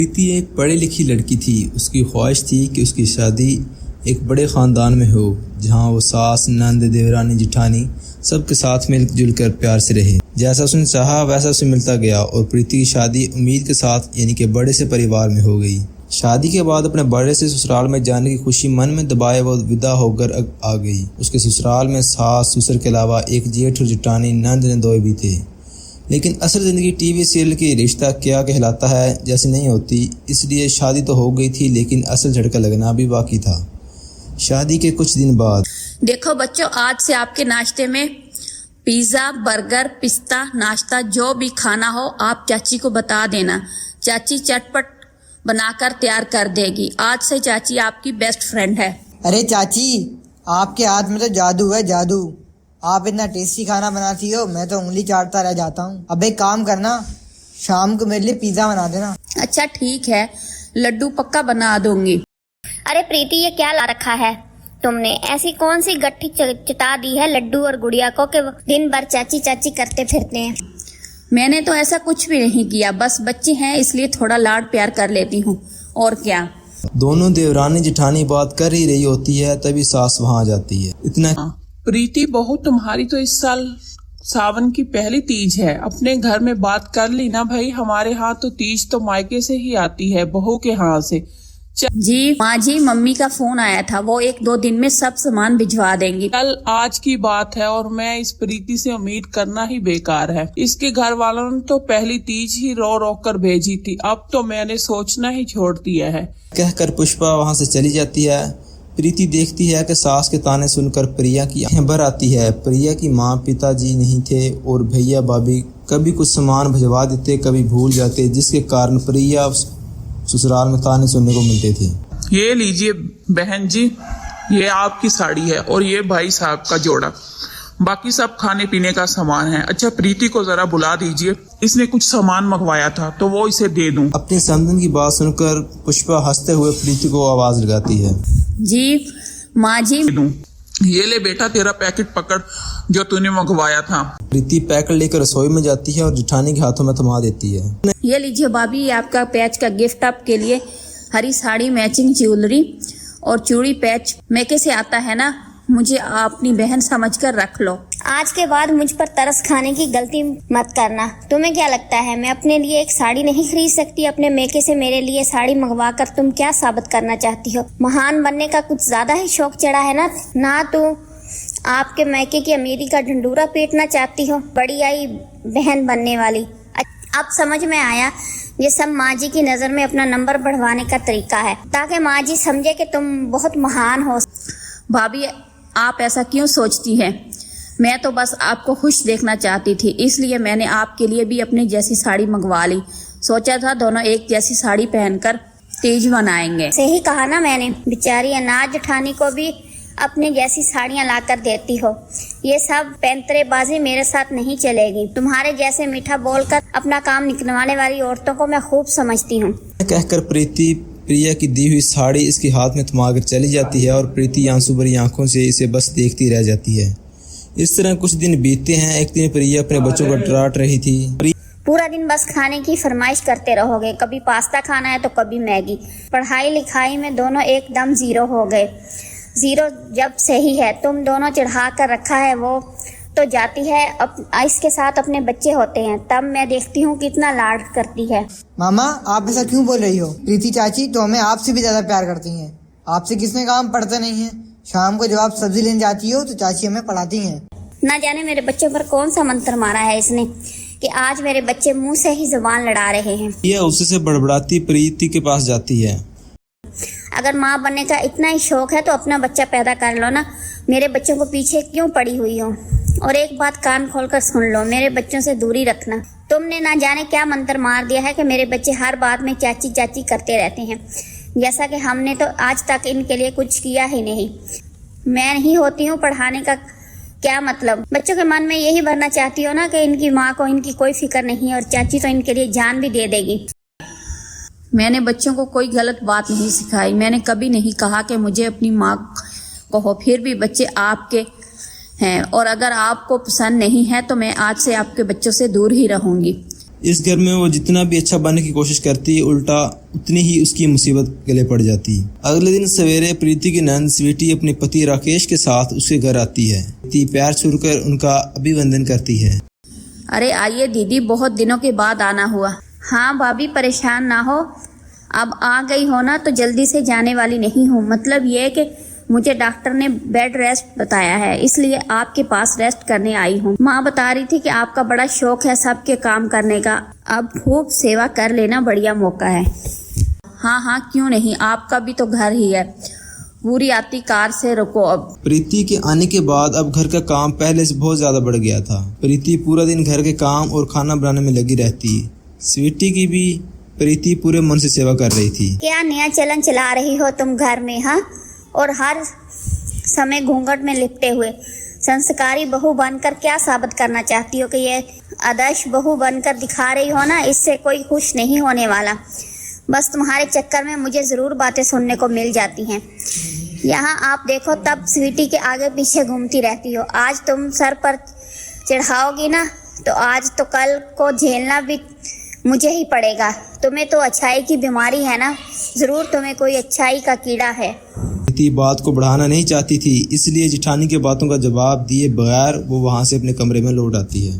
प्रीति एक पढ़ी लिखी लड़की थी। उसकी ख्वाहिश थी कि उसकी शादी एक बड़े ख़ानदान में हो, जहां वो सास, नंद, देवरानी, जिठानी सबके साथ मिलजुल कर प्यार से रहे। जैसा उसने चाहा वैसा उसे मिलता गया और प्रीति की शादी उम्मीद के साथ यानी कि बड़े से परिवार में हो गई। शादी के बाद अपने बड़े से ससुराल में जाने की खुशी मन में दबाए वो विदा होकर आ गई। उसके ससुराल में सास ससुर के अलावा एक जेठ और जिठानी, नंद, नंदोए भी थे। लेकिन असल ज़िंदगी टीवी सीरियल की रिश्ता क्या कहलाता है जैसे नहीं होती, इसलिए शादी तो हो गई थी लेकिन असल झटका लगना भी बाकी था। शादी के कुछ दिन बाद देखो बच्चों, आज से आपके नाश्ते में पिज्जा, बर्गर, पिस्ता, नाश्ता जो भी खाना हो आप चाची को बता देना। चाची चटपट बनाकर तैयार कर देगी। आज से चाची आपकी बेस्ट फ्रेंड है। अरे चाची, आपके हाथ में तो जादू है, जादू। आप इतना टेस्टी खाना बनाती हो, मैं तो उंगली चाटता रह जाता हूँ। अब एक काम करना, शाम को मेरे लिए पिज्जा बना देना। अच्छा ठीक है, लड्डू पक्का बना दूंगी। अरे प्रीति, ये क्या ला रखा है तुमने? ऐसी कौन सी गट्ठी चिता दी है लड्डू और गुड़िया को कि दिन भर चाची चाची करते फिरते हैं? मैंने तो ऐसा कुछ भी नहीं किया, बस बच्चे हैं इसलिए थोड़ा लाड प्यार कर लेती हूँ, और क्या। दोनों देवरानी जिठानी बात कर ही रही होती है, तभी सास वहाँ आ जाती है। इतना प्रीति बहू, तुम्हारी तो इस साल सावन की पहली तीज है। अपने घर में बात कर ली ना भाई। हमारे यहाँ तो तीज तो मायके से ही आती है, बहू के यहाँ से। जी माँ जी, मम्मी का फोन आया था, वो 1-2 दिन में सब सामान भिजवा देंगी। कल आज की बात है और मैं इस प्रीति से उम्मीद करना ही बेकार है। इसके घर वालों ने तो पहली तीज ही रो रो कर भेजी थी, अब तो मैंने सोचना ही छोड़ दिया है। कहकर पुष्पा वहाँ से चली जाती है। प्रीति देखती है कि सास के ताने सुनकर प्रिया की आंखें भर आती है। प्रिया की माँ पिताजी नहीं थे और भैया भाभी कभी कुछ सामान भिजवा देते, कभी भूल जाते, जिसके कारण प्रिया ससुराल में ताने सुनने को मिलते थे। ये लीजिए बहन जी, ये आपकी साड़ी है और ये भाई साहब का जोड़ा, बाकी सब खाने पीने का सामान है। अच्छा प्रीति को जरा बुला दीजिए, इसने कुछ सामान मंगवाया था तो वो इसे दे दूं। अपनी समधन की बात सुनकर पुष्पा हंसते हुए प्रीति को आवाज लगाती है। जी माँ जी, ये ले बेटा तेरा पैकेट पकड़ जो तूने मंगवाया था। प्रीति पैकेट लेकर रसोई में जाती है और जिठानी के हाथों में थमा देती है। ये लीजिए भाभी, आपका पैच का गिफ्ट आपके लिए। हरी साड़ी, मैचिंग ज्वेलरी और चूड़ी पैच मैके से आता है ना, मुझे अपनी बहन समझकर रख लो। आज के बाद मुझ पर तरस खाने की गलती मत करना। तुम्हें क्या लगता है मैं अपने लिए एक साड़ी नहीं खरीद सकती? अपने मेके से मेरे लिए साड़ी मंगवा कर तुम क्या साबित करना चाहती हो? महान बनने का कुछ ज्यादा ही शौक चढ़ा है ना तू आपके मैके की अमीरी का ढंडूरा पीटना चाहती हो, बड़ी आई बहन बनने वाली। अब समझ में आया, ये सब माँ जी की नजर में अपना नंबर बढ़वाने का तरीका है, ताकि माँ जी समझे कि तुम बहुत महान हो। भाभी आप ऐसा क्यों सोचती हैं? मैं तो बस आपको खुश देखना चाहती थी, इसलिए मैंने आपके लिए भी अपनी जैसी साड़ी मंगवा ली। सोचा था दोनों एक जैसी साड़ी पहनकर तीज मनाएंगे। सही कहा ना मैंने, बेचारी अनाज जेठानी को भी अपने जैसी साड़ियाँ लाकर देती हो। ये सब पैंतरेबाजी मेरे साथ नहीं चलेगी। तुम्हारे जैसे मीठा बोलकर अपना काम निकलवाने वाली औरतों को मैं खूब समझती हूँ। कहकर प्रीति प्रिया की दी हुई साड़ी इसके हाथ में थमाकर चली जाती है और प्रीति आंसू भरी आंखों से इसे बस देखती रह जाती है। इस तरह कुछ दिन बीतते हैं। एक दिन प्रिया अपने बच्चों को डांट रही थी। पूरा दिन बस खाने की फरमाइश करते रहोगे, कभी पास्ता खाना है तो कभी मैगी। पढ़ाई लिखाई में दोनों एकदम जीरो हो गए। जीरो जब से ही है, तुम दोनों चढ़ा कर रखा है, वो तो जाती है इसके साथ अपने बच्चे होते हैं, तब मैं देखती हूँ कितना लाड करती है। मामा, आप ऐसा क्यों बोल रही हो? प्रीति चाची तो हमें आपसे भी ज्यादा प्यार करती हैं। आपसे किसने कहा हम पढ़ते नहीं हैं? शाम को जब आप सब्जी लेने जाती हो तो चाची हमें पढ़ाती हैं। ना जाने मेरे बच्चों पर कौन सा मंत्र मारा है इसने कि आज मेरे बच्चे मुंह से ही जुबान लड़ा रहे हैं। ये उससे बड़बड़ाती प्रीति के पास जाती है। अगर माँ बनने का इतना ही शौक है तो अपना बच्चा पैदा कर लो ना, मेरे बच्चों को पीछे क्यों पड़ी हुई हो? और एक बात कान खोलकर सुन लो, मेरे बच्चों से दूरी रखना। तुमने ना जाने क्या मंत्र मार दिया है कि मेरे बच्चे हर बात में चाची चाची करते रहते हैं, जैसा कि हमने तो आज तक इनके लिए कुछ किया ही नहीं। मैं नहीं होती हूँ पढ़ाने का क्या मतलब? बच्चों के मन में यही भरना चाहती हो ना कि इनकी माँ को इनकी कोई फिक्र नहीं और चाची तो इनके लिए जान भी दे देगी। मैंने बच्चों को कोई गलत बात नहीं सिखाई। मैंने कभी नहीं कहा कि मुझे अपनी माँ को हो, फिर भी बच्चे आपके हैं और अगर आपको पसंद नहीं है तो मैं आज से आपके बच्चों से दूर ही रहूंगी। इस घर में वो जितना भी अच्छा बनने की कोशिश करती है, उल्टा उतनी ही उसकी मुसीबत गले पड़ जाती है। अगले दिन सवेरे प्रीति की नंद स्वीटी अपने पति राकेश के साथ उसके घर आती है। प्रीति पैर छूकर उनका अभिवंदन करती है। अरे आइए दीदी, बहुत दिनों के बाद आना हुआ। हाँ भाभी, परेशान ना हो, अब आ गई हो ना तो जल्दी से जाने वाली नहीं हूँ। मतलब ये कि मुझे डॉक्टर ने बेड रेस्ट बताया है, इसलिए आपके पास रेस्ट करने आई हूँ। माँ बता रही थी कि आपका बड़ा शौक है सबके काम करने का, अब खूब सेवा कर लेना, बढ़िया मौका है। हाँ हाँ, क्यों नहीं, आपका भी तो घर ही है। पूरी आती कार से रुको अब। प्रीति के आने के बाद अब घर का काम पहले से बहुत ज्यादा बढ़ गया था। प्रीति पूरा दिन घर के काम और खाना बनाने में लगी रहती। स्वीटी की भी प्रीति पूरे मन से सेवा कर रही थी। क्या नया चलन चला रही हो तुम घर में, हाँ? और हर समय घूंघट में लिपटे हुए संस्कारी बहू बनकर क्या साबित करना चाहती हो कि ये आदर्श बहू बनकर दिखा रही हो ना? इससे कोई खुश नहीं होने वाला। बस तुम्हारे चक्कर में मुझे जरूर बातें सुनने को मिल जाती हैं। यहाँ आप देखो, तब स्वीटी के आगे पीछे घूमती रहती हो। आज तुम सर पर चढ़ाओगी ना तो आज तो कल को झेलना भी मुझे ही पड़ेगा। तुम्हें तो अच्छाई की बीमारी है ना, जरूर तुम्हें कोई अच्छाई का कीड़ा है। प्रीति बात को बढ़ाना नहीं चाहती थी, इसलिए जिठानी के बातों का जवाब दिए बगैर वो वहां से अपने कमरे में लौट आती है।